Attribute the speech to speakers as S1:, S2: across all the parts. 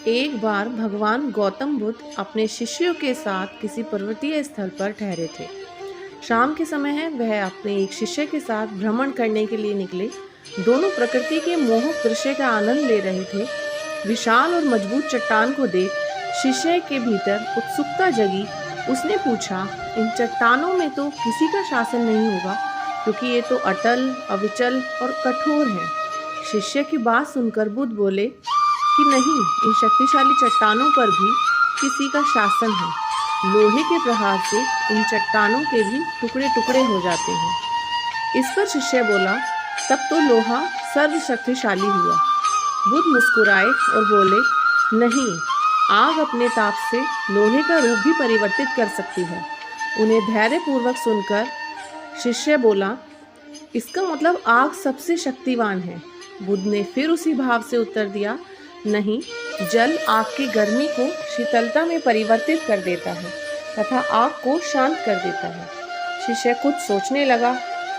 S1: एक बार भगवान गौतम बुद्ध अपने शिष्यों के साथ किसी पर्वतीय स्थल पर ठहरे थे। शाम के समय है, वह अपने एक शिष्य के साथ भ्रमण करने के लिए निकले। दोनों प्रकृति के मोहक दृश्य का आनंद ले रहे थे। विशाल और मजबूत चट्टान को देख शिष्य के भीतर उत्सुकता जगी। उसने पूछा, इन चट्टानों में तो किसी का शासन नहीं होगा, क्योंकि ये तो अटल, अविचल और कठोर हैं। शिष्य की बात सुनकर बुद्ध बोले कि नहीं, इन शक्तिशाली चट्टानों पर भी किसी का शासन है। लोहे के प्रहार से इन चट्टानों के भी टुकड़े टुकड़े हो जाते हैं। इस पर शिष्य बोला, तब तो लोहा सर्वशक्तिशाली हुआ। बुद्ध मुस्कुराए और बोले, नहीं, आग अपने ताप से लोहे का रूप भी परिवर्तित कर सकती है। उन्हें धैर्यपूर्वक सुनकर शिष्य बोला, इसका मतलब आग सबसे शक्तिवान है। बुद्ध ने फिर उसी भाव से उत्तर दिया, नहीं, जल आग की गर्मी को शीतलता में परिवर्तित कर देता है तथा आग को शांत कर देता है। शिष्य कुछ सोचने लगा।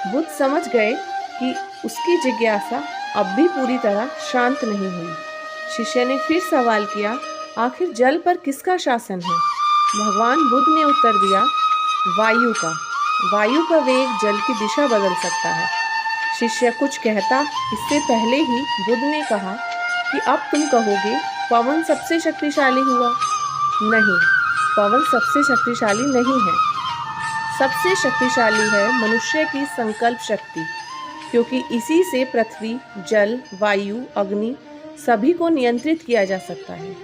S1: बुद्ध समझ गए कि उसकी जिज्ञासा अब भी पूरी तरह शांत नहीं हुई। शिष्य ने फिर सवाल किया, आखिर जल पर किसका शासन है? भगवान बुद्ध ने उत्तर दिया, वायु का। वायु का वेग जल की दिशा बदल सकता है। शिष्य कुछ कहता, इससे पहले ही बुद्ध ने कहा कि अब तुम कहोगे पवन सबसे शक्तिशाली हुआ। नहीं, पवन सबसे शक्तिशाली नहीं है। सबसे शक्तिशाली है मनुष्य की संकल्प शक्ति, क्योंकि इसी से पृथ्वी, जल, वायु, अग्नि सभी को नियंत्रित किया जा सकता है।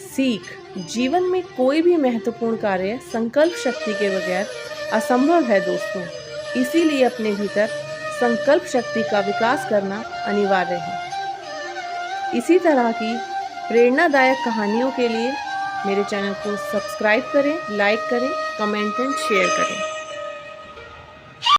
S1: सीख, जीवन में कोई भी महत्वपूर्ण कार्य संकल्प शक्ति के बगैर असंभव है दोस्तों। इसीलिए अपने भीतर संकल्प शक्ति का विकास करना अनिवार्य है। इसी तरह की प्रेरणादायक कहानियों के लिए मेरे चैनल को सब्सक्राइब करें, लाइक करें, कमेंट एंड शेयर करें।